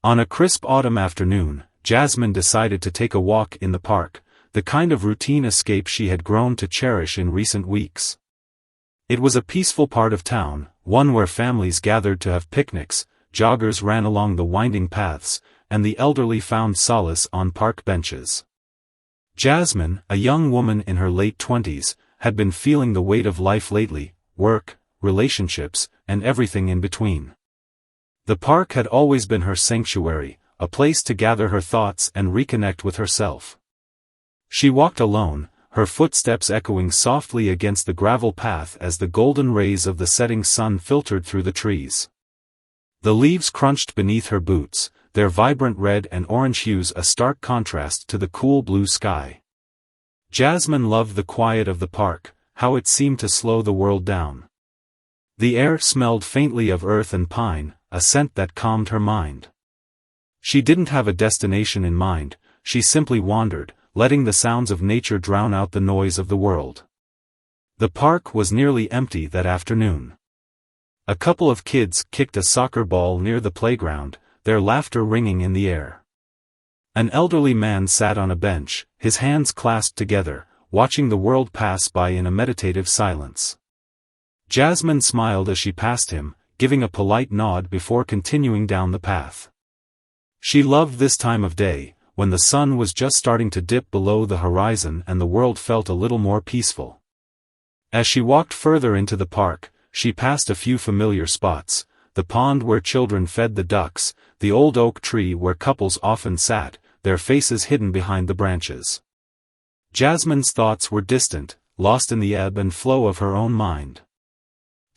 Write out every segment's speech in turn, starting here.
On a crisp autumn afternoon, Jasmine decided to take a walk in the park, the kind of routine escape she had grown to cherish in recent weeks. It was a peaceful part of town, one where families gathered to have picnics, joggers ran along the winding paths, and the elderly found solace on park benches. Jasmine, a young woman in her late 20s, had been feeling the weight of life lately, work, relationships, and everything in between. The park had always been her sanctuary, a place to gather her thoughts and reconnect with herself. She walked alone, her footsteps echoing softly against the gravel path as the golden rays of the setting sun filtered through the trees. The leaves crunched beneath her boots, their vibrant red and orange hues a stark contrast to the cool blue sky. Jasmine loved the quiet of the park, how it seemed to slow the world down. The air smelled faintly of earth and pine, a scent that calmed her mind. She didn't have a destination in mind, she simply wandered, letting the sounds of nature drown out the noise of the world. The park was nearly empty that afternoon. A couple of kids kicked a soccer ball near the playground, their laughter ringing in the air. An elderly man sat on a bench, his hands clasped together, watching the world pass by in a meditative silence. Jasmine smiled as she passed him, giving a polite nod before continuing down the path. She loved this time of day, when the sun was just starting to dip below the horizon and the world felt a little more peaceful. As she walked further into the park, she passed a few familiar spots, the pond where children fed the ducks, the old oak tree where couples often sat, their faces hidden behind the branches. Jasmine's thoughts were distant, lost in the ebb and flow of her own mind.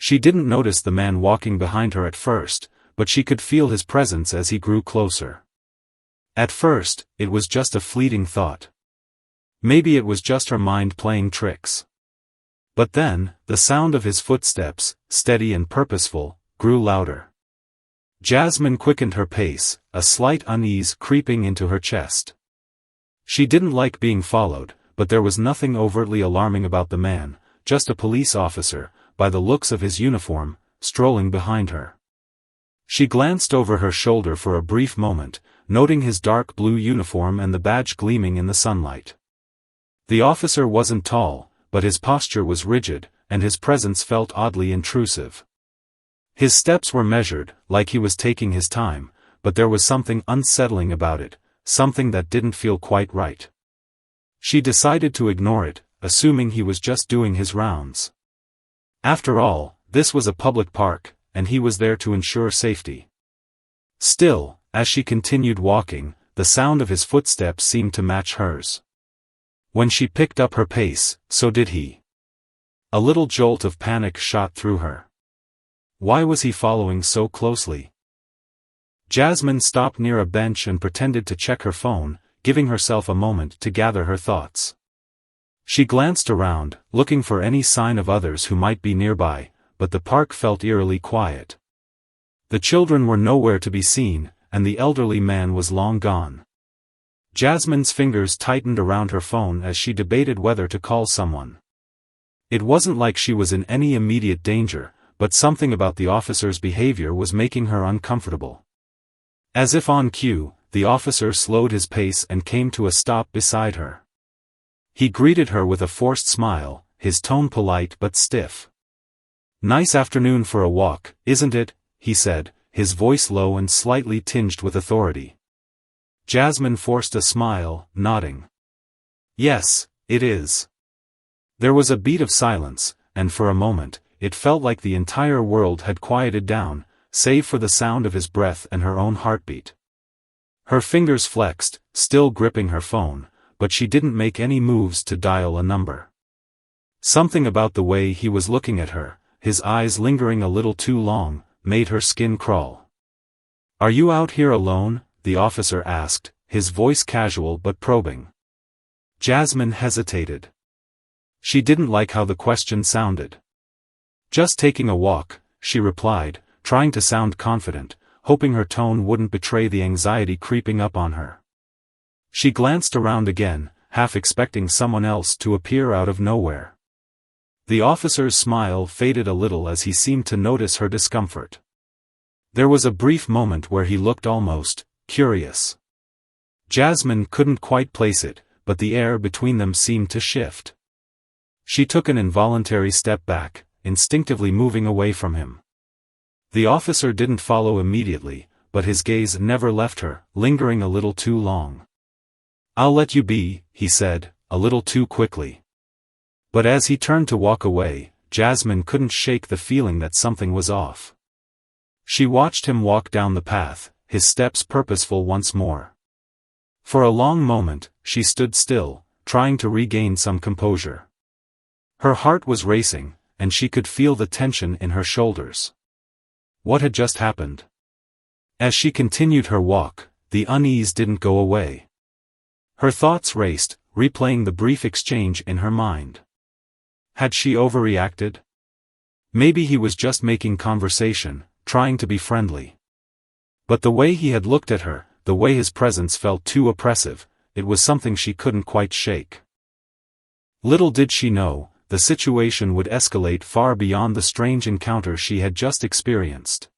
She didn't notice the man walking behind her at first, but she could feel his presence as he grew closer. At first, it was just a fleeting thought. Maybe it was just her mind playing tricks. But then, the sound of his footsteps, steady and purposeful, grew louder. Jasmine quickened her pace, a slight unease creeping into her chest. She didn't like being followed, but there was nothing overtly alarming about the man, just a police officer, by the looks of his uniform, strolling behind her. She glanced over her shoulder for a brief moment, noting his dark blue uniform and the badge gleaming in the sunlight. The officer wasn't tall, but his posture was rigid, and his presence felt oddly intrusive. His steps were measured, like he was taking his time, but there was something unsettling about it, something that didn't feel quite right. She decided to ignore it, assuming he was just doing his rounds. After all, this was a public park, and he was there to ensure safety. Still, as she continued walking, the sound of his footsteps seemed to match hers. When she picked up her pace, so did he. A little jolt of panic shot through her. Why was he following so closely? Jasmine stopped near a bench and pretended to check her phone, giving herself a moment to gather her thoughts. She glanced around, looking for any sign of others who might be nearby, but the park felt eerily quiet. The children were nowhere to be seen, and the elderly man was long gone. Jasmine's fingers tightened around her phone as she debated whether to call someone. It wasn't like she was in any immediate danger, but something about the officer's behavior was making her uncomfortable. As if on cue, the officer slowed his pace and came to a stop beside her. He greeted her with a forced smile, his tone polite but stiff. "Nice afternoon for a walk, isn't it?" he said, his voice low and slightly tinged with authority. Jasmine forced a smile, nodding. "Yes, it is." There was a beat of silence, and for a moment, it felt like the entire world had quieted down, save for the sound of his breath and her own heartbeat. Her fingers flexed, still gripping her phone, but she didn't make any moves to dial a number. Something about the way he was looking at her, his eyes lingering a little too long, made her skin crawl. "Are you out here alone?" the officer asked, his voice casual but probing. Jasmine hesitated. She didn't like how the question sounded. "Just taking a walk," she replied, trying to sound confident, hoping her tone wouldn't betray the anxiety creeping up on her. She glanced around again, half expecting someone else to appear out of nowhere. The officer's smile faded a little as he seemed to notice her discomfort. There was a brief moment where he looked almost curious. Jasmine couldn't quite place it, but the air between them seemed to shift. She took an involuntary step back, instinctively moving away from him. The officer didn't follow immediately, but his gaze never left her, lingering a little too long. "I'll let you be," he said, a little too quickly. But as he turned to walk away, Jasmine couldn't shake the feeling that something was off. She watched him walk down the path, his steps purposeful once more. For a long moment, she stood still, trying to regain some composure. Her heart was racing, and she could feel the tension in her shoulders. What had just happened? As she continued her walk, the unease didn't go away. Her thoughts raced, replaying the brief exchange in her mind. Had she overreacted? Maybe he was just making conversation, trying to be friendly. But the way he had looked at her, the way his presence felt too oppressive, it was something she couldn't quite shake. Little did she know, the situation would escalate far beyond the strange encounter she had just experienced.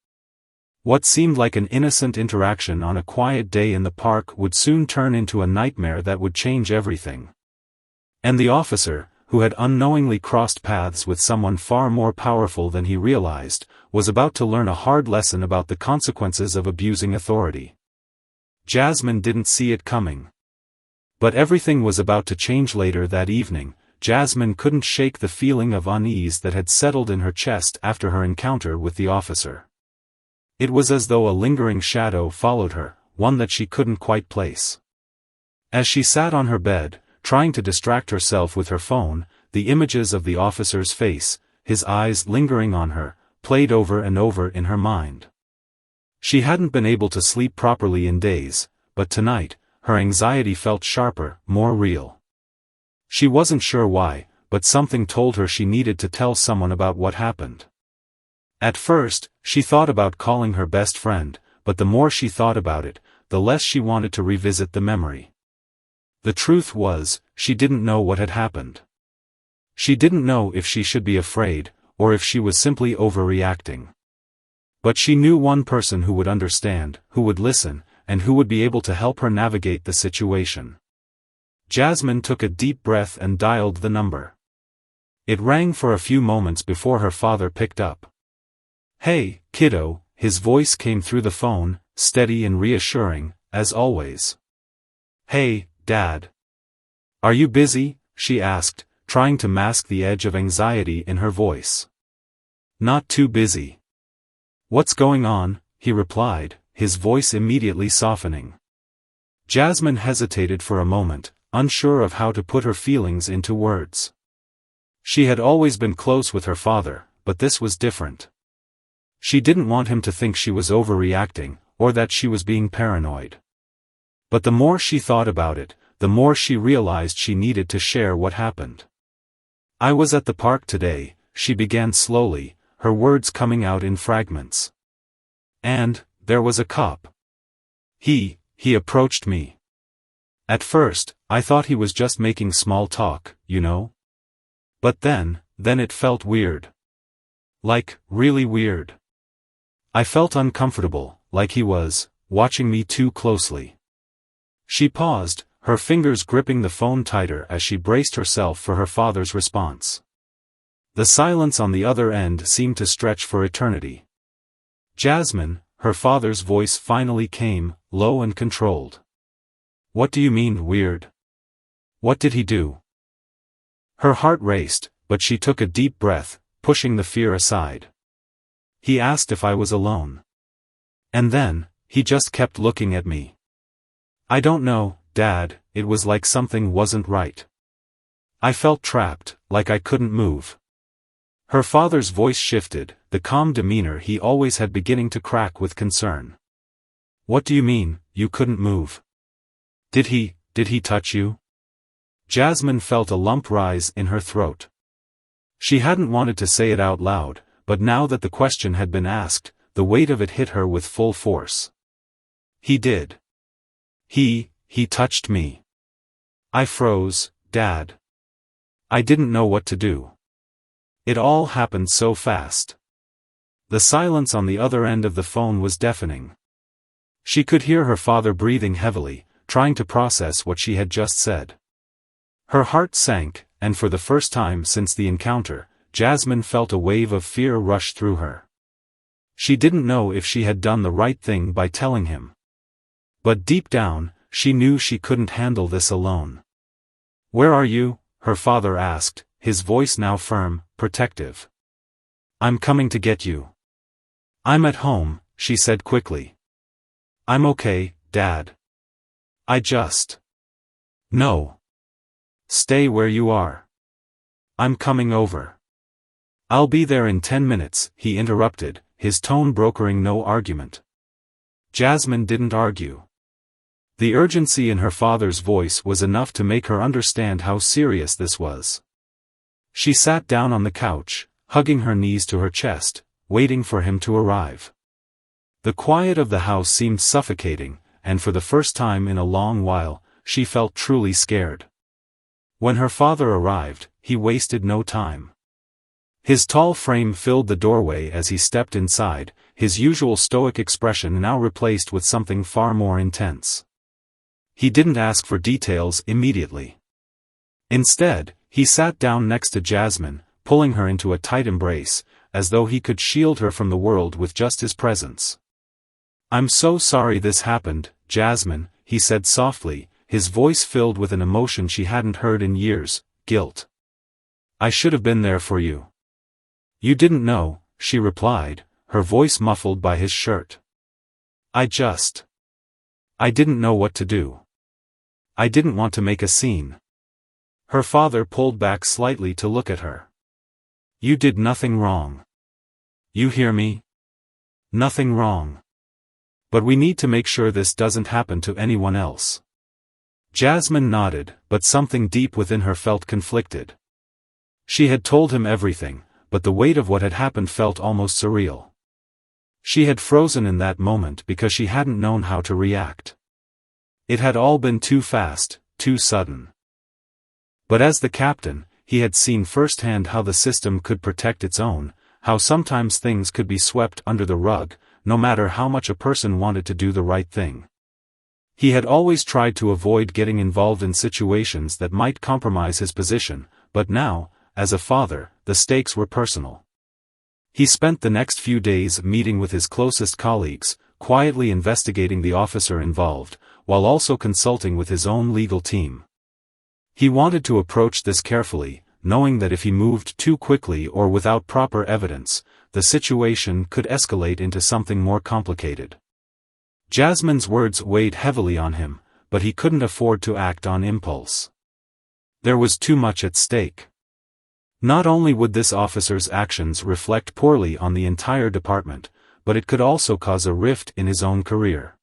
What seemed like an innocent interaction on a quiet day in the park would soon turn into a nightmare that would change everything. And the officer, who had unknowingly crossed paths with someone far more powerful than he realized, was about to learn a hard lesson about the consequences of abusing authority. Jasmine didn't see it coming. But everything was about to change later that evening. Jasmine couldn't shake the feeling of unease that had settled in her chest after her encounter with the officer. It was as though a lingering shadow followed her, one that she couldn't quite place. As she sat on her bed, trying to distract herself with her phone, the images of the officer's face, his eyes lingering on her, played over and over in her mind. She hadn't been able to sleep properly in days, but tonight, her anxiety felt sharper, more real. She wasn't sure why, but something told her she needed to tell someone about what happened. At first, she thought about calling her best friend, but the more she thought about it, the less she wanted to revisit the memory. The truth was, she didn't know what had happened. She didn't know if she should be afraid, or if she was simply overreacting. But she knew one person who would understand, who would listen, and who would be able to help her navigate the situation. Jasmine took a deep breath and dialed the number. It rang for a few moments before her father picked up. "Hey, kiddo," his voice came through the phone, steady and reassuring, as always. "Hey, Dad. Are you busy?" she asked, trying to mask the edge of anxiety in her voice. "Not too busy." "What's going on?" he replied, his voice immediately softening. Jasmine hesitated for a moment, unsure of how to put her feelings into words. She had always been close with her father, but this was different. She didn't want him to think she was overreacting, or that she was being paranoid. But the more she thought about it, the more she realized she needed to share what happened. "I was at the park today," she began slowly, her words coming out in fragments. "And there was a cop. He approached me. At first, I thought he was just making small talk, you know? But then it felt weird. Like, really weird. I felt uncomfortable, like he was watching me too closely." She paused, her fingers gripping the phone tighter as she braced herself for her father's response. The silence on the other end seemed to stretch for eternity. "Jasmine," her father's voice finally came, low and controlled. "What do you mean, weird? What did he do?" Her heart raced, but she took a deep breath, pushing the fear aside. "He asked if I was alone. And then, he just kept looking at me. I don't know, Dad, it was like something wasn't right. I felt trapped, like I couldn't move." Her father's voice shifted, the calm demeanor he always had beginning to crack with concern. "What do you mean, you couldn't move? Did he touch you?" Jasmine felt a lump rise in her throat. She hadn't wanted to say it out loud, but now that the question had been asked, the weight of it hit her with full force. "He did. He touched me. I froze, Dad. I didn't know what to do. It all happened so fast." The silence on the other end of the phone was deafening. She could hear her father breathing heavily, trying to process what she had just said. Her heart sank, and for the first time since the encounter, Jasmine felt a wave of fear rush through her. She didn't know if she had done the right thing by telling him. But deep down, she knew she couldn't handle this alone. "Where are you?" her father asked, his voice now firm, protective. "I'm coming to get you." "I'm at home," she said quickly. "I'm okay, Dad. I just..." "No. Stay where you are. I'm coming over." "I'll be there in 10 minutes, he interrupted, his tone brokering no argument. Jasmine didn't argue. The urgency in her father's voice was enough to make her understand how serious this was. She sat down on the couch, hugging her knees to her chest, waiting for him to arrive. The quiet of the house seemed suffocating, and for the first time in a long while, she felt truly scared. When her father arrived, he wasted no time. His tall frame filled the doorway as he stepped inside, his usual stoic expression now replaced with something far more intense. He didn't ask for details immediately. Instead, he sat down next to Jasmine, pulling her into a tight embrace, as though he could shield her from the world with just his presence. "I'm so sorry this happened, Jasmine," he said softly, his voice filled with an emotion she hadn't heard in years, guilt. "I should have been there for you." "You didn't know," she replied, her voice muffled by his shirt. I didn't know what to do. I didn't want to make a scene." Her father pulled back slightly to look at her. "You did nothing wrong. You hear me? Nothing wrong. But we need to make sure this doesn't happen to anyone else." Jasmine nodded, but something deep within her felt conflicted. She had told him everything, but the weight of what had happened felt almost surreal. She had frozen in that moment because she hadn't known how to react. It had all been too fast, too sudden. But as the captain, he had seen firsthand how the system could protect its own, how sometimes things could be swept under the rug, no matter how much a person wanted to do the right thing. He had always tried to avoid getting involved in situations that might compromise his position, but now, as a father, the stakes were personal. He spent the next few days meeting with his closest colleagues, quietly investigating the officer involved, while also consulting with his own legal team. He wanted to approach this carefully, knowing that if he moved too quickly or without proper evidence, the situation could escalate into something more complicated. Jasmine's words weighed heavily on him, but he couldn't afford to act on impulse. There was too much at stake. Not only would this officer's actions reflect poorly on the entire department, but it could also cause a rift in his own career.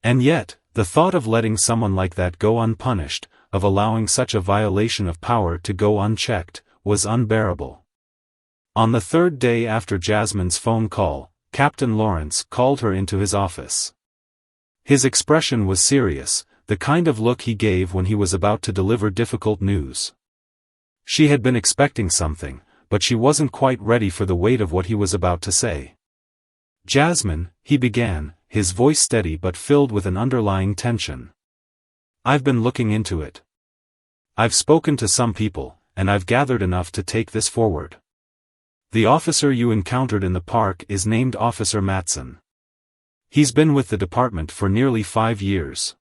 And yet, the thought of letting someone like that go unpunished, of allowing such a violation of power to go unchecked, was unbearable. On the third day after Jasmine's phone call, Captain Lawrence called her into his office. His expression was serious, the kind of look he gave when he was about to deliver difficult news. She had been expecting something, but she wasn't quite ready for the weight of what he was about to say. "Jasmine," he began, his voice steady but filled with an underlying tension. "I've been looking into it. I've spoken to some people, and I've gathered enough to take this forward. The officer you encountered in the park is named Officer Matson. He's been with the department for nearly 5 years.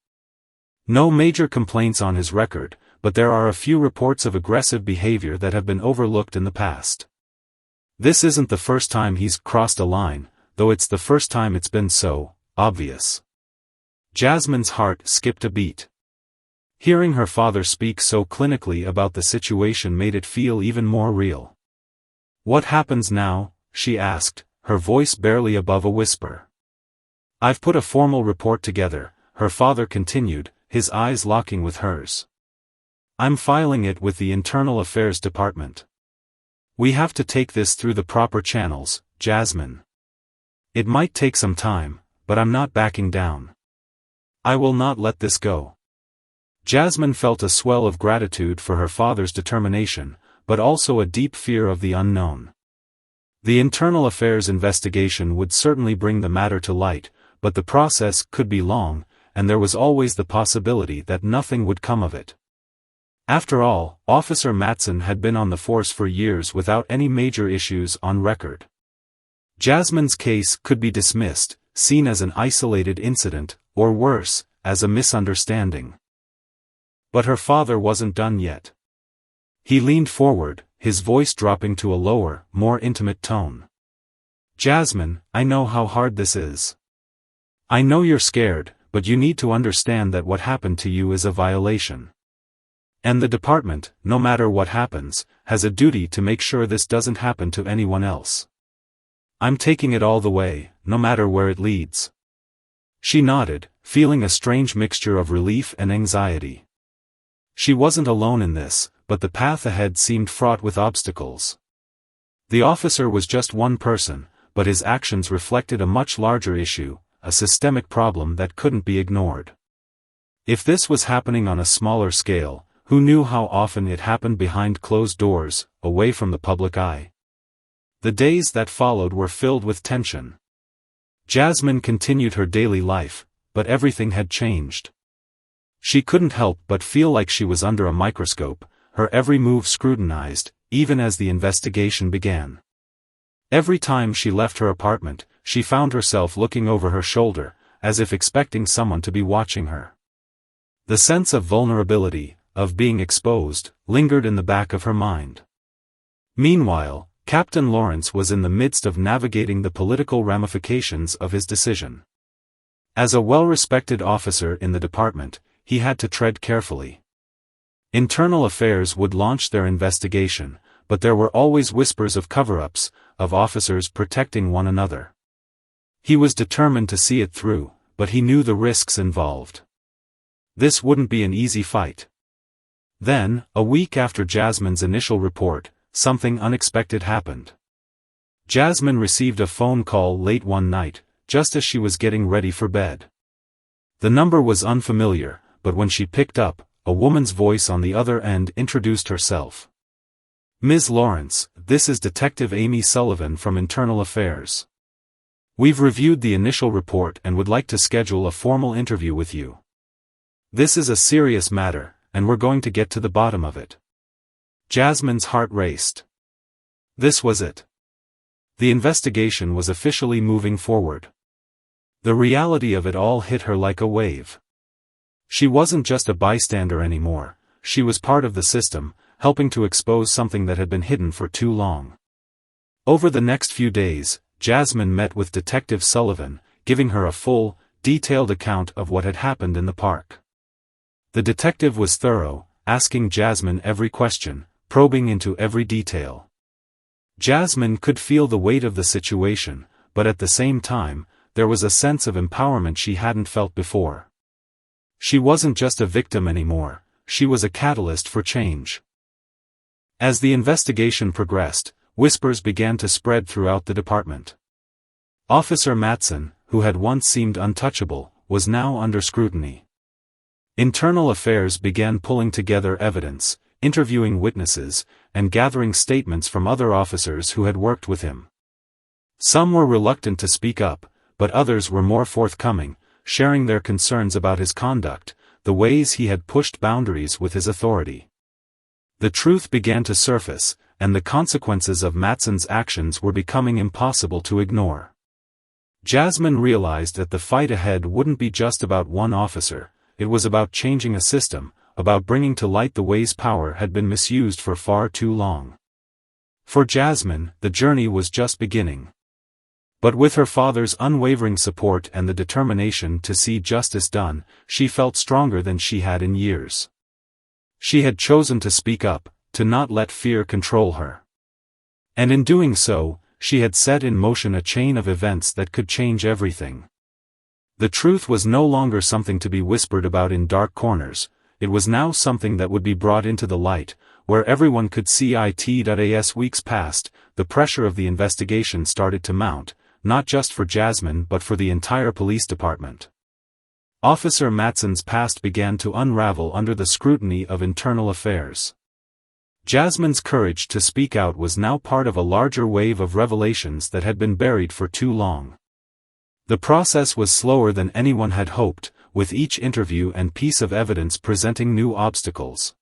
No major complaints on his record, but there are a few reports of aggressive behavior that have been overlooked in the past. This isn't the first time he's crossed a line, though it's the first time it's been so obvious." Jasmine's heart skipped a beat. Hearing her father speak so clinically about the situation made it feel even more real. "What happens now?" she asked, her voice barely above a whisper. "I've put a formal report together," her father continued, his eyes locking with hers. "I'm filing it with the Internal Affairs Department. We have to take this through the proper channels, Jasmine. It might take some time, but I'm not backing down. I will not let this go." Jasmine felt a swell of gratitude for her father's determination, but also a deep fear of the unknown. The internal affairs investigation would certainly bring the matter to light, but the process could be long, and there was always the possibility that nothing would come of it. After all, Officer Matson had been on the force for years without any major issues on record. Jasmine's case could be dismissed, seen as an isolated incident, or worse, as a misunderstanding. But her father wasn't done yet. He leaned forward, his voice dropping to a lower, more intimate tone. "Jasmine, I know how hard this is. I know you're scared, but you need to understand that what happened to you is a violation. And the department, no matter what happens, has a duty to make sure this doesn't happen to anyone else. I'm taking it all the way, no matter where it leads." She nodded, feeling a strange mixture of relief and anxiety. She wasn't alone in this, but the path ahead seemed fraught with obstacles. The officer was just one person, but his actions reflected a much larger issue, a systemic problem that couldn't be ignored. If this was happening on a smaller scale, who knew how often it happened behind closed doors, away from the public eye? The days that followed were filled with tension. Jasmine continued her daily life, but everything had changed. She couldn't help but feel like she was under a microscope, her every move scrutinized, even as the investigation began. Every time she left her apartment, she found herself looking over her shoulder, as if expecting someone to be watching her. The sense of vulnerability, of being exposed, lingered in the back of her mind. Meanwhile, Captain Lawrence was in the midst of navigating the political ramifications of his decision. As a well-respected officer in the department, he had to tread carefully. Internal Affairs would launch their investigation, but there were always whispers of cover-ups, of officers protecting one another. He was determined to see it through, but he knew the risks involved. This wouldn't be an easy fight. Then, a week after Jasmine's initial report, something unexpected happened. Jasmine received a phone call late one night, just as she was getting ready for bed. The number was unfamiliar, but when she picked up, a woman's voice on the other end introduced herself. "Ms. Lawrence, this is Detective Amy Sullivan from Internal Affairs. We've reviewed the initial report and would like to schedule a formal interview with you. This is a serious matter, and we're going to get to the bottom of it." Jasmine's heart raced. This was it. The investigation was officially moving forward. The reality of it all hit her like a wave. She wasn't just a bystander anymore, she was part of the system, helping to expose something that had been hidden for too long. Over the next few days, Jasmine met with Detective Sullivan, giving her a full, detailed account of what had happened in the park. The detective was thorough, asking Jasmine every question, probing into every detail. Jasmine could feel the weight of the situation, but at the same time, there was a sense of empowerment she hadn't felt before. She wasn't just a victim anymore, she was a catalyst for change. As the investigation progressed, whispers began to spread throughout the department. Officer Matson, who had once seemed untouchable, was now under scrutiny. Internal Affairs began pulling together evidence, interviewing witnesses, and gathering statements from other officers who had worked with him. Some were reluctant to speak up, but others were more forthcoming, sharing their concerns about his conduct, the ways he had pushed boundaries with his authority. The truth began to surface, and the consequences of Matson's actions were becoming impossible to ignore. Jasmine realized that the fight ahead wouldn't be just about one officer, it was about changing a system, about bringing to light the ways power had been misused for far too long. For Jasmine, the journey was just beginning. But with her father's unwavering support and the determination to see justice done, she felt stronger than she had in years. She had chosen to speak up, to not let fear control her. And in doing so, she had set in motion a chain of events that could change everything. The truth was no longer something to be whispered about in dark corners, it was now something that would be brought into the light, where everyone could see it. As weeks passed, the pressure of the investigation started to mount, not just for Jasmine but for the entire police department. Officer Matson's past began to unravel under the scrutiny of Internal Affairs. Jasmine's courage to speak out was now part of a larger wave of revelations that had been buried for too long. The process was slower than anyone had hoped, with each interview and piece of evidence presenting new obstacles.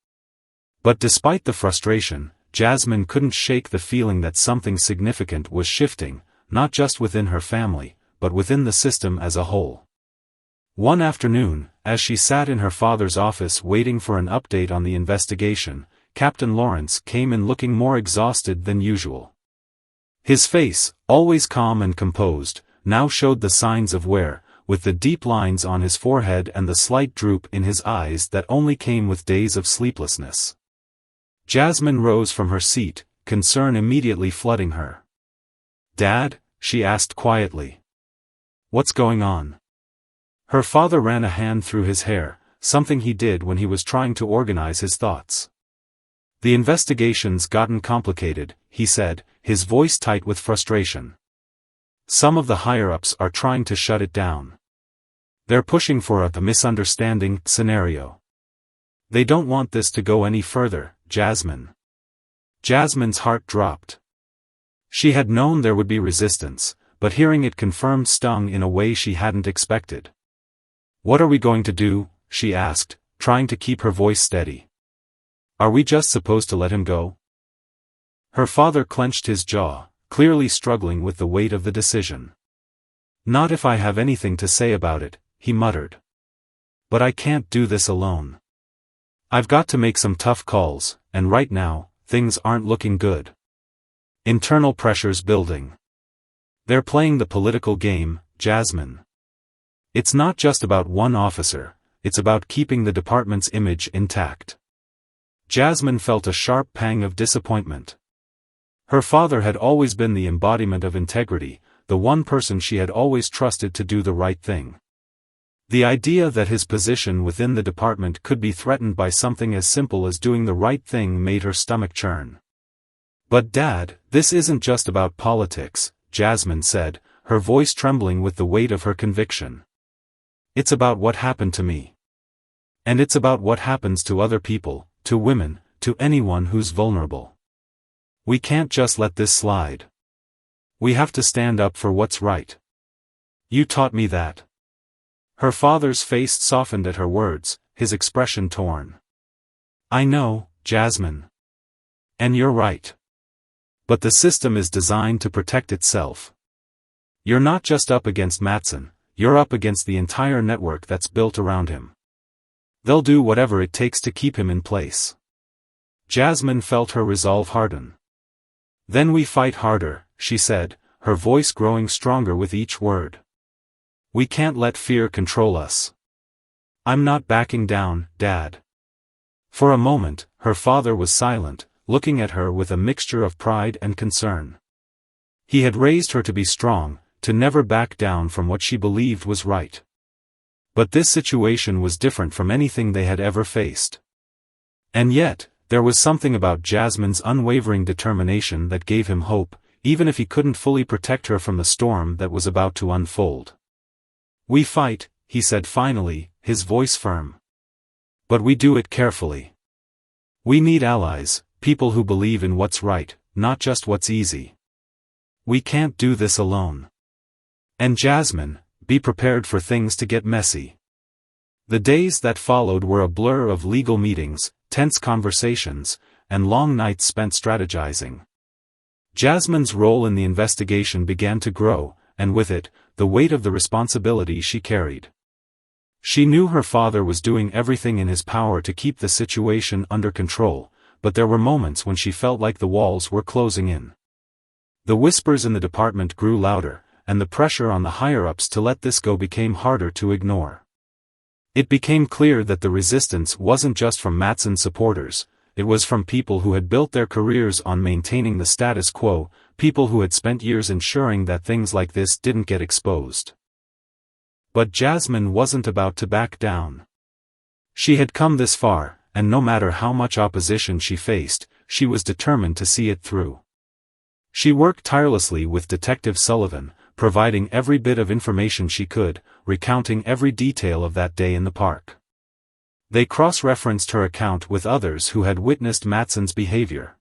But despite the frustration, Jasmine couldn't shake the feeling that something significant was shifting, not just within her family, but within the system as a whole. One afternoon, as she sat in her father's office waiting for an update on the investigation, Captain Lawrence came in looking more exhausted than usual. His face, always calm and composed, now showed the signs of wear, with the deep lines on his forehead and the slight droop in his eyes that only came with days of sleeplessness. Jasmine rose from her seat, concern immediately flooding her. "Dad?" she asked quietly. "What's going on?" Her father ran a hand through his hair, something he did when he was trying to organize his thoughts. "The investigation's gotten complicated," he said, his voice tight with frustration. "Some of the higher-ups are trying to shut it down. They're pushing for a misunderstanding scenario. They don't want this to go any further, Jasmine." Jasmine's heart dropped. She had known there would be resistance, but hearing it confirmed stung in a way she hadn't expected. "What are we going to do?" she asked, trying to keep her voice steady. "Are we just supposed to let him go?" Her father clenched his jaw, clearly struggling with the weight of the decision. "Not if I have anything to say about it," he muttered. "But I can't do this alone. I've got to make some tough calls, and right now, things aren't looking good. Internal pressures building. They're playing the political game, Jasmine. It's not just about one officer, it's about keeping the department's image intact." Jasmine felt a sharp pang of disappointment. Her father had always been the embodiment of integrity, the one person she had always trusted to do the right thing. The idea that his position within the department could be threatened by something as simple as doing the right thing made her stomach churn. "But Dad, this isn't just about politics," Jasmine said, her voice trembling with the weight of her conviction. "It's about what happened to me. And it's about what happens to other people, to women, to anyone who's vulnerable. We can't just let this slide. We have to stand up for what's right. You taught me that." Her father's face softened at her words, his expression torn. "I know, Jasmine. And you're right. But the system is designed to protect itself. You're not just up against Mattson, you're up against the entire network that's built around him. They'll do whatever it takes to keep him in place." Jasmine felt her resolve harden. "Then we fight harder," she said, her voice growing stronger with each word. "We can't let fear control us. I'm not backing down, Dad." For a moment, her father was silent, looking at her with a mixture of pride and concern. He had raised her to be strong, to never back down from what she believed was right. But this situation was different from anything they had ever faced. And yet, there was something about Jasmine's unwavering determination that gave him hope, even if he couldn't fully protect her from the storm that was about to unfold. "We fight," he said finally, his voice firm. "But we do it carefully. We need allies, people who believe in what's right, not just what's easy. We can't do this alone. And Jasmine, be prepared for things to get messy." The days that followed were a blur of legal meetings, tense conversations, and long nights spent strategizing. Jasmine's role in the investigation began to grow, and with it, the weight of the responsibility she carried. She knew her father was doing everything in his power to keep the situation under control, but there were moments when she felt like the walls were closing in. The whispers in the department grew louder, and the pressure on the higher-ups to let this go became harder to ignore. It became clear that the resistance wasn't just from Mattson's supporters, it was from people who had built their careers on maintaining the status quo, people who had spent years ensuring that things like this didn't get exposed. But Jasmine wasn't about to back down. She had come this far, and no matter how much opposition she faced, she was determined to see it through. She worked tirelessly with Detective Sullivan, providing every bit of information she could, recounting every detail of that day in the park. They cross-referenced her account with others who had witnessed Mattson's behavior.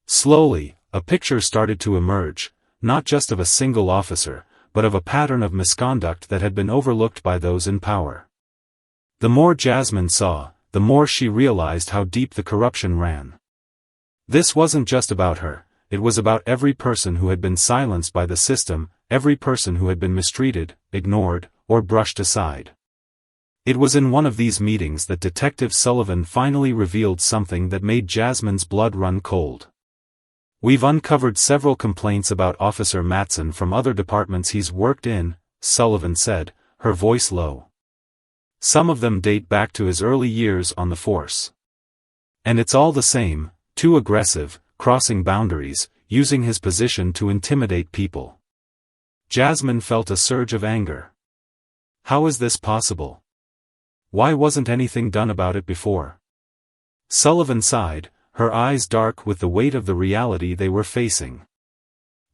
Slowly, a picture started to emerge, not just of a single officer, but of a pattern of misconduct that had been overlooked by those in power. The more Jasmine saw, the more she realized how deep the corruption ran. This wasn't just about her, it was about every person who had been silenced by the system, every person who had been mistreated, ignored, or brushed aside. It was in one of these meetings that Detective Sullivan finally revealed something that made Jasmine's blood run cold. "We've uncovered several complaints about Officer Matson from other departments he's worked in," Sullivan said, her voice low. "Some of them date back to his early years on the force. And it's all the same, too aggressive, crossing boundaries, using his position to intimidate people." Jasmine felt a surge of anger. How is this possible? Why wasn't anything done about it before? Sullivan sighed, her eyes dark with the weight of the reality they were facing.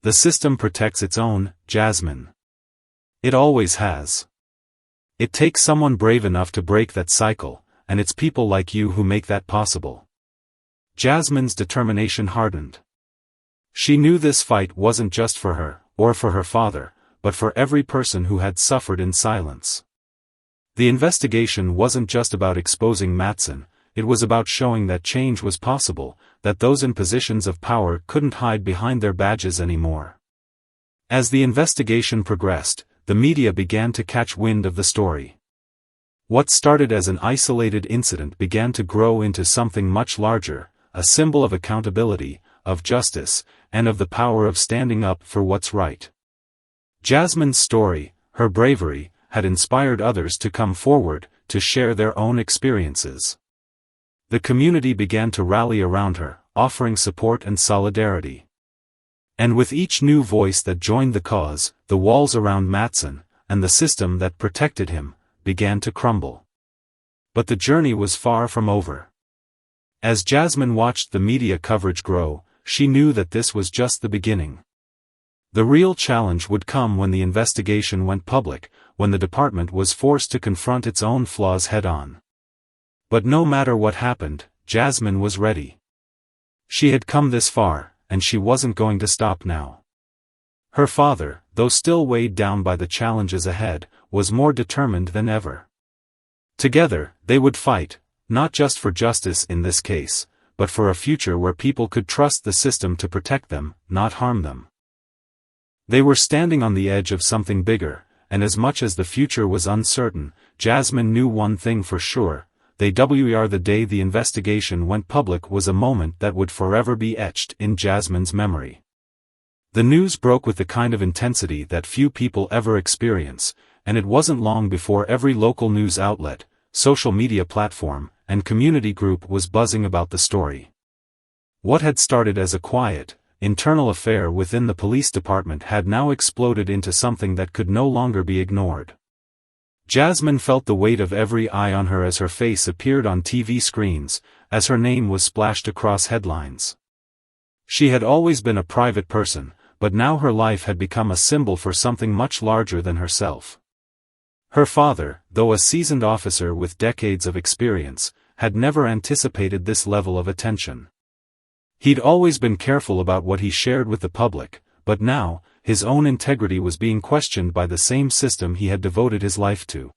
"The system protects its own, Jasmine. It always has. It takes someone brave enough to break that cycle, and it's people like you who make that possible." Jasmine's determination hardened. She knew this fight wasn't just for her, or for her father, but for every person who had suffered in silence. The investigation wasn't just about exposing Matson, it was about showing that change was possible, that those in positions of power couldn't hide behind their badges anymore. As the investigation progressed, the media began to catch wind of the story. What started as an isolated incident began to grow into something much larger, a symbol of accountability, of justice, and of the power of standing up for what's right. Jasmine's story, her bravery, had inspired others to come forward, to share their own experiences. The community began to rally around her, offering support and solidarity. And with each new voice that joined the cause, the walls around Matson, and the system that protected him, began to crumble. But the journey was far from over. As Jasmine watched the media coverage grow, she knew that this was just the beginning. The real challenge would come when the investigation went public, when the department was forced to confront its own flaws head-on. But no matter what happened, Jasmine was ready. She had come this far, and she wasn't going to stop now. Her father, though still weighed down by the challenges ahead, was more determined than ever. Together, they would fight, not just for justice in this case, but for a future where people could trust the system to protect them, not harm them. They were standing on the edge of something bigger, and as much as the future was uncertain, Jasmine knew one thing for sure: the day the investigation went public was a moment that would forever be etched in Jasmine's memory. The news broke with the kind of intensity that few people ever experience, and it wasn't long before every local news outlet, social media platform, and community group was buzzing about the story. What had started as a quiet, internal affair within the police department had now exploded into something that could no longer be ignored. Jasmine felt the weight of every eye on her as her face appeared on TV screens, as her name was splashed across headlines. She had always been a private person, but now her life had become a symbol for something much larger than herself. Her father, though a seasoned officer with decades of experience, had never anticipated this level of attention. He'd always been careful about what he shared with the public, but now, his own integrity was being questioned by the same system he had devoted his life to.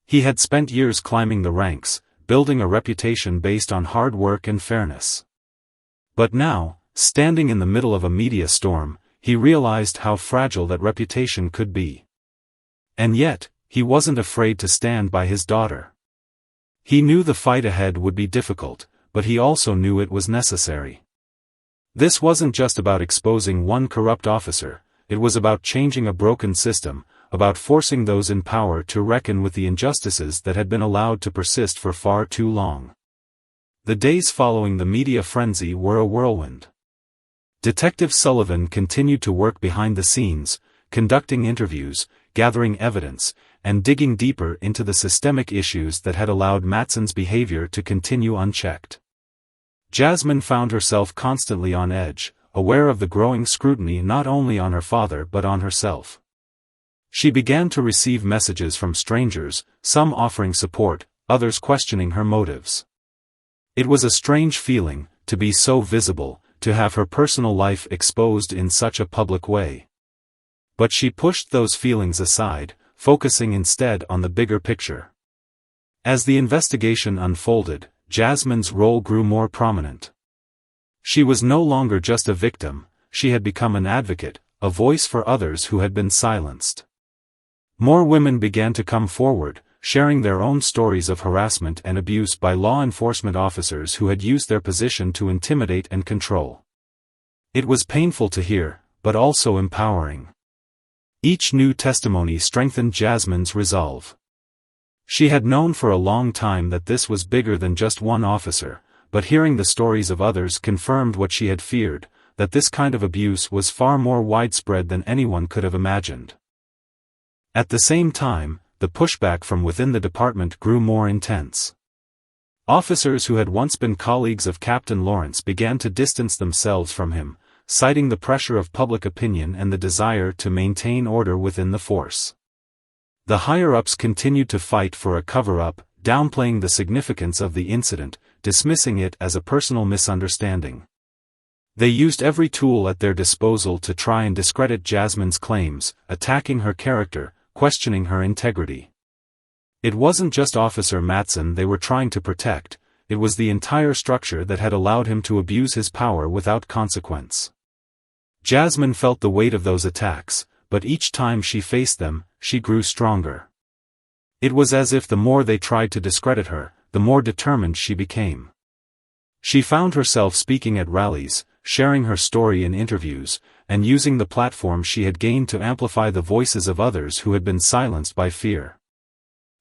He had spent years climbing the ranks, building a reputation based on hard work and fairness. But now, standing in the middle of a media storm, he realized how fragile that reputation could be. And yet, he wasn't afraid to stand by his daughter. He knew the fight ahead would be difficult, but he also knew it was necessary. This wasn't just about exposing one corrupt officer, it was about changing a broken system, about forcing those in power to reckon with the injustices that had been allowed to persist for far too long. The days following the media frenzy were a whirlwind. Detective Sullivan continued to work behind the scenes, conducting interviews, gathering evidence, and digging deeper into the systemic issues that had allowed Matson's behavior to continue unchecked. Jasmine found herself constantly on edge, aware of the growing scrutiny not only on her father but on herself. She began to receive messages from strangers, some offering support, others questioning her motives. It was a strange feeling, to be so visible, to have her personal life exposed in such a public way. But she pushed those feelings aside, focusing instead on the bigger picture. As the investigation unfolded, Jasmine's role grew more prominent. She was no longer just a victim, she had become an advocate, a voice for others who had been silenced. More women began to come forward, sharing their own stories of harassment and abuse by law enforcement officers who had used their position to intimidate and control. It was painful to hear, but also empowering. Each new testimony strengthened Jasmine's resolve. She had known for a long time that this was bigger than just one officer, but hearing the stories of others confirmed what she had feared, that this kind of abuse was far more widespread than anyone could have imagined. At the same time, the pushback from within the department grew more intense. Officers who had once been colleagues of Captain Lawrence began to distance themselves from him, citing the pressure of public opinion and the desire to maintain order within the force. The higher-ups continued to fight for a cover-up, downplaying the significance of the incident, dismissing it as a personal misunderstanding. They used every tool at their disposal to try and discredit Jasmine's claims, attacking her character, questioning her integrity. It wasn't just Officer Matson they were trying to protect, it was the entire structure that had allowed him to abuse his power without consequence. Jasmine felt the weight of those attacks, but each time she faced them, she grew stronger. It was as if the more they tried to discredit her, the more determined she became. She found herself speaking at rallies, sharing her story in interviews, and using the platform she had gained to amplify the voices of others who had been silenced by fear.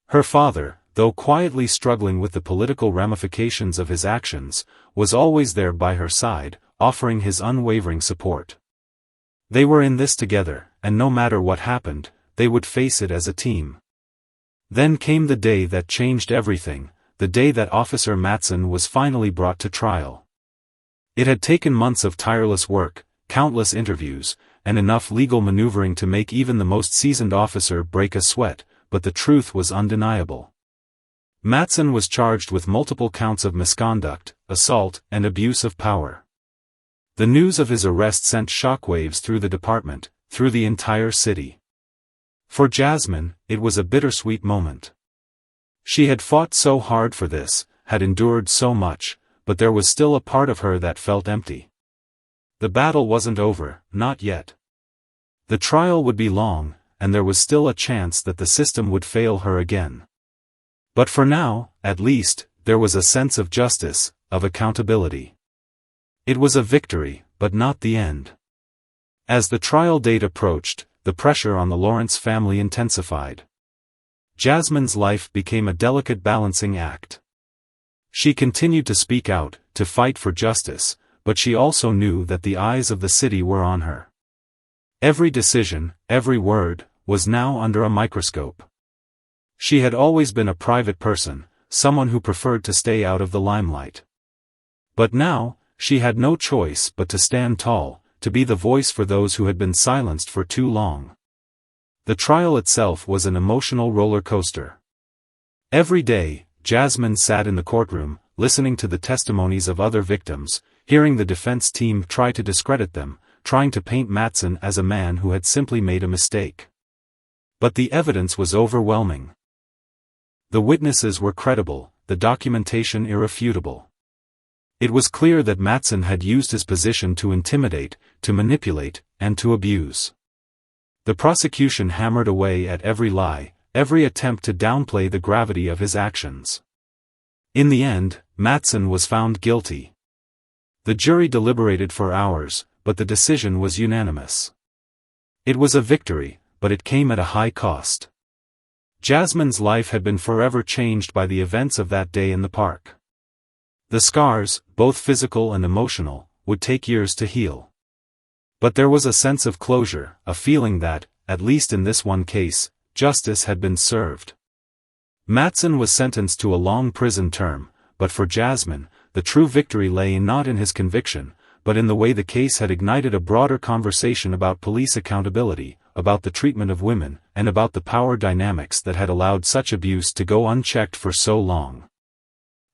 Her father, though quietly struggling with the political ramifications of his actions, was always there by her side, offering his unwavering support. They were in this together, and no matter what happened, they would face it as a team. Then came the day that changed everything, the day that Officer Matson was finally brought to trial. It had taken months of tireless work, countless interviews, and enough legal maneuvering to make even the most seasoned officer break a sweat, but the truth was undeniable. Matson was charged with multiple counts of misconduct, assault, and abuse of power. The news of his arrest sent shockwaves through the department, through the entire city. For Jasmine, it was a bittersweet moment. She had fought so hard for this, had endured so much, but there was still a part of her that felt empty. The battle wasn't over, not yet. The trial would be long, and there was still a chance that the system would fail her again. But for now, at least, there was a sense of justice, of accountability. It was a victory, but not the end. As the trial date approached, the pressure on the Lawrence family intensified. Jasmine's life became a delicate balancing act. She continued to speak out, to fight for justice, but she also knew that the eyes of the city were on her. Every decision, every word, was now under a microscope. She had always been a private person, someone who preferred to stay out of the limelight. But now, she had no choice but to stand tall, to be the voice for those who had been silenced for too long. The trial itself was an emotional roller coaster. Every day, Jasmine sat in the courtroom, listening to the testimonies of other victims, hearing the defense team try to discredit them, trying to paint Matson as a man who had simply made a mistake. But the evidence was overwhelming. The witnesses were credible, the documentation irrefutable. It was clear that Matson had used his position to intimidate, to manipulate, and to abuse. The prosecution hammered away at every lie, every attempt to downplay the gravity of his actions. In the end, Matson was found guilty. The jury deliberated for hours, but the decision was unanimous. It was a victory, but it came at a high cost. Jasmine's life had been forever changed by the events of that day in the park. The scars, both physical and emotional, would take years to heal. But there was a sense of closure, a feeling that, at least in this one case, justice had been served. Matson was sentenced to a long prison term, but for Jasmine, the true victory lay not in his conviction, but in the way the case had ignited a broader conversation about police accountability, about the treatment of women, and about the power dynamics that had allowed such abuse to go unchecked for so long.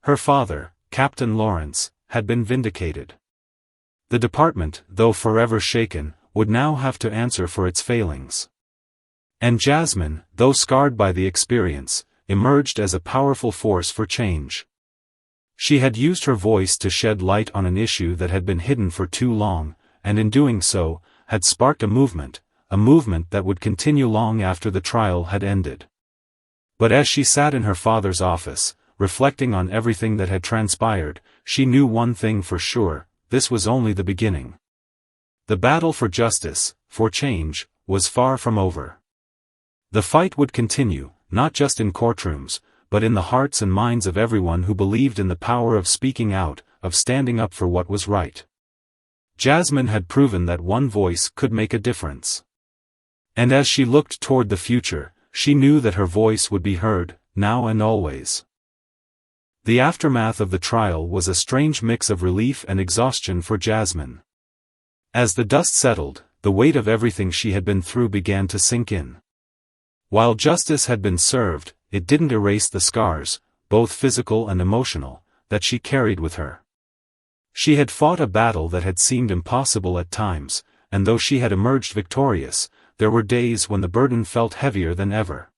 Her father, Captain Lawrence, had been vindicated. The department, though forever shaken, would now have to answer for its failings. And Jasmine, though scarred by the experience, emerged as a powerful force for change. She had used her voice to shed light on an issue that had been hidden for too long, and in doing so, had sparked a movement that would continue long after the trial had ended. But as she sat in her father's office, reflecting on everything that had transpired, she knew one thing for sure: this was only the beginning. The battle for justice, for change, was far from over. The fight would continue, not just in courtrooms, but in the hearts and minds of everyone who believed in the power of speaking out, of standing up for what was right. Jasmine had proven that one voice could make a difference. And as she looked toward the future, she knew that her voice would be heard, now and always. The aftermath of the trial was a strange mix of relief and exhaustion for Jasmine. As the dust settled, the weight of everything she had been through began to sink in. While justice had been served, it didn't erase the scars, both physical and emotional, that she carried with her. She had fought a battle that had seemed impossible at times, and though she had emerged victorious, there were days when the burden felt heavier than ever.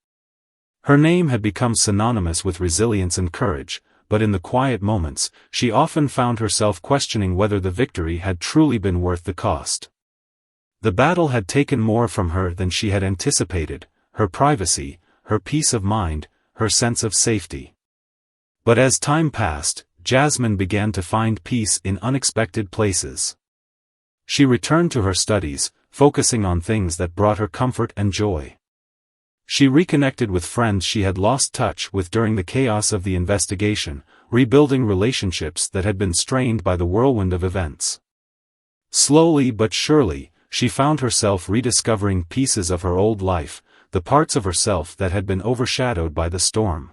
Her name had become synonymous with resilience and courage, but in the quiet moments, she often found herself questioning whether the victory had truly been worth the cost. The battle had taken more from her than she had anticipated: her privacy, her peace of mind, her sense of safety. But as time passed, Jasmine began to find peace in unexpected places. She returned to her studies, focusing on things that brought her comfort and joy. She reconnected with friends she had lost touch with during the chaos of the investigation, rebuilding relationships that had been strained by the whirlwind of events. Slowly but surely, she found herself rediscovering pieces of her old life, the parts of herself that had been overshadowed by the storm.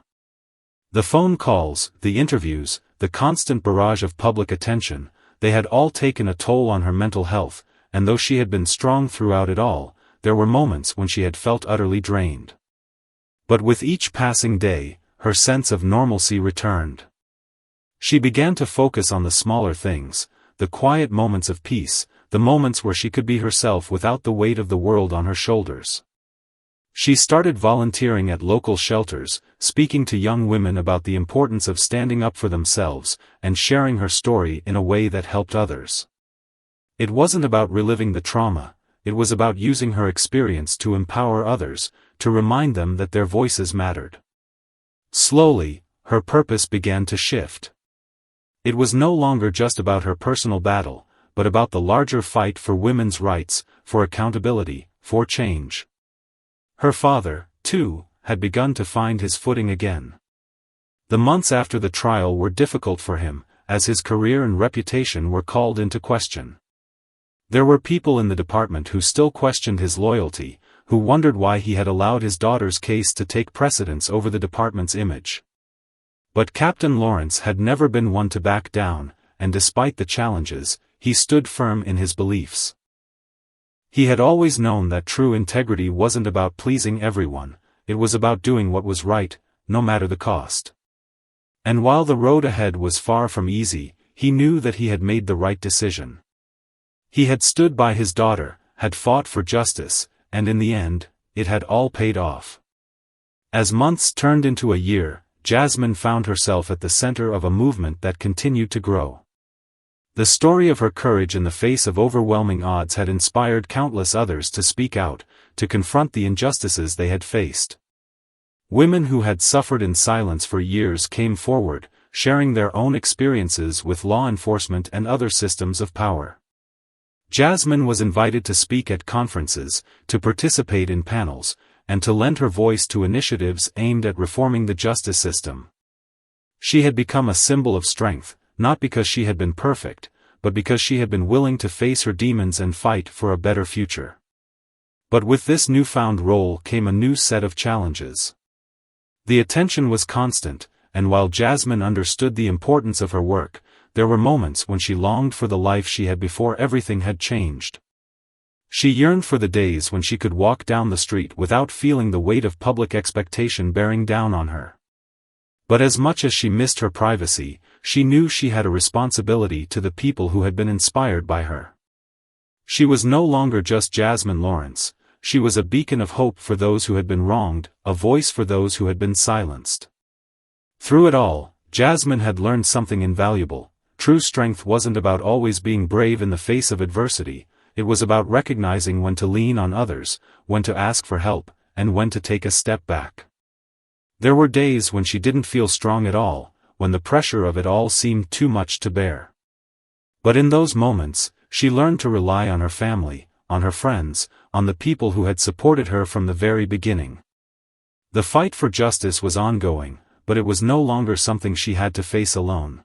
The phone calls, the interviews, the constant barrage of public attention, they had all taken a toll on her mental health, and though she had been strong throughout it all, there were moments when she had felt utterly drained. But with each passing day, her sense of normalcy returned. She began to focus on the smaller things, the quiet moments of peace, the moments where she could be herself without the weight of the world on her shoulders. She started volunteering at local shelters, speaking to young women about the importance of standing up for themselves, and sharing her story in a way that helped others. It wasn't about reliving the trauma, it was about using her experience to empower others, to remind them that their voices mattered. Slowly, her purpose began to shift. It was no longer just about her personal battle, but about the larger fight for women's rights, for accountability, for change. Her father, too, had begun to find his footing again. The months after the trial were difficult for him, as his career and reputation were called into question. There were people in the department who still questioned his loyalty, who wondered why he had allowed his daughter's case to take precedence over the department's image. But Captain Lawrence had never been one to back down, and despite the challenges, he stood firm in his beliefs. He had always known that true integrity wasn't about pleasing everyone, it was about doing what was right, no matter the cost. And while the road ahead was far from easy, he knew that he had made the right decision. He had stood by his daughter, had fought for justice, and in the end, it had all paid off. As months turned into a year, Jasmine found herself at the center of a movement that continued to grow. The story of her courage in the face of overwhelming odds had inspired countless others to speak out, to confront the injustices they had faced. Women who had suffered in silence for years came forward, sharing their own experiences with law enforcement and other systems of power. Jasmine was invited to speak at conferences, to participate in panels, and to lend her voice to initiatives aimed at reforming the justice system. She had become a symbol of strength, not because she had been perfect, but because she had been willing to face her demons and fight for a better future. But with this newfound role came a new set of challenges. The attention was constant, and while Jasmine understood the importance of her work, there were moments when she longed for the life she had before everything had changed. She yearned for the days when she could walk down the street without feeling the weight of public expectation bearing down on her. But as much as she missed her privacy, she knew she had a responsibility to the people who had been inspired by her. She was no longer just Jasmine Lawrence, she was a beacon of hope for those who had been wronged, a voice for those who had been silenced. Through it all, Jasmine had learned something invaluable. True strength wasn't about always being brave in the face of adversity, it was about recognizing when to lean on others, when to ask for help, and when to take a step back. There were days when she didn't feel strong at all, when the pressure of it all seemed too much to bear. But in those moments, she learned to rely on her family, on her friends, on the people who had supported her from the very beginning. The fight for justice was ongoing, but it was no longer something she had to face alone.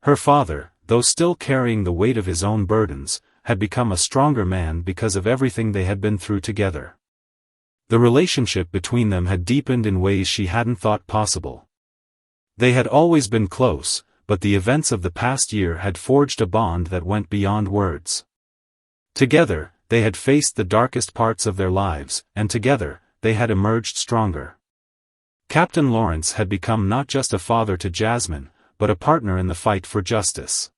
Her father, though still carrying the weight of his own burdens, had become a stronger man because of everything they had been through together. The relationship between them had deepened in ways she hadn't thought possible. They had always been close, but the events of the past year had forged a bond that went beyond words. Together, they had faced the darkest parts of their lives, and together, they had emerged stronger. Captain Lawrence had become not just a father to Jasmine, but a partner in the fight for justice.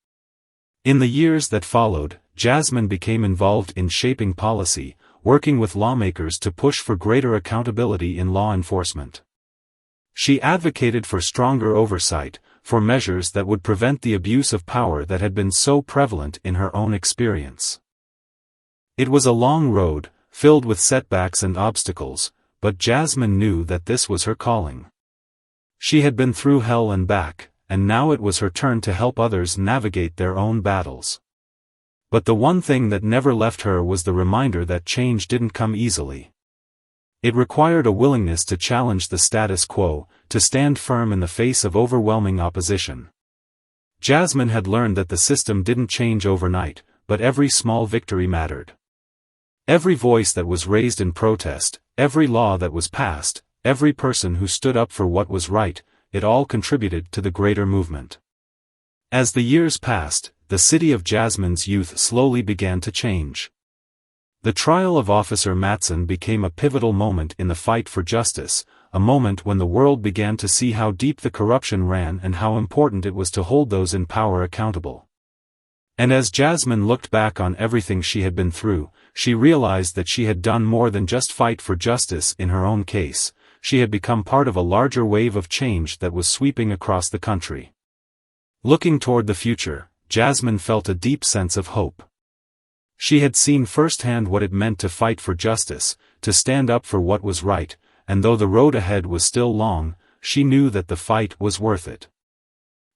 In the years that followed, Jasmine became involved in shaping policy, working with lawmakers to push for greater accountability in law enforcement. She advocated for stronger oversight, for measures that would prevent the abuse of power that had been so prevalent in her own experience. It was a long road, filled with setbacks and obstacles, but Jasmine knew that this was her calling. She had been through hell and back, and now it was her turn to help others navigate their own battles. But the one thing that never left her was the reminder that change didn't come easily. It required a willingness to challenge the status quo, to stand firm in the face of overwhelming opposition. Jasmine had learned that the system didn't change overnight, but every small victory mattered. Every voice that was raised in protest, every law that was passed, every person who stood up for what was right, it all contributed to the greater movement. As the years passed, the city of Jasmine's youth slowly began to change. The trial of Officer Matson became a pivotal moment in the fight for justice, a moment when the world began to see how deep the corruption ran and how important it was to hold those in power accountable. And as Jasmine looked back on everything she had been through, she realized that she had done more than just fight for justice in her own case, she had become part of a larger wave of change that was sweeping across the country. Looking toward the future, Jasmine felt a deep sense of hope. She had seen firsthand what it meant to fight for justice, to stand up for what was right, and though the road ahead was still long, she knew that the fight was worth it.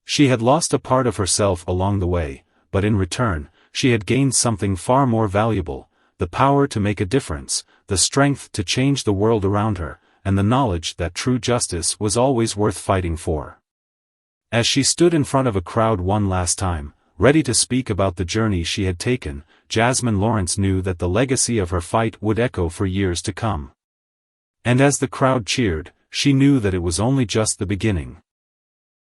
She had lost a part of herself along the way, but in return, she had gained something far more valuable, the power to make a difference, the strength to change the world around her, and the knowledge that true justice was always worth fighting for. As she stood in front of a crowd one last time, ready to speak about the journey she had taken, Jasmine Lawrence knew that the legacy of her fight would echo for years to come. And as the crowd cheered, she knew that it was only just the beginning.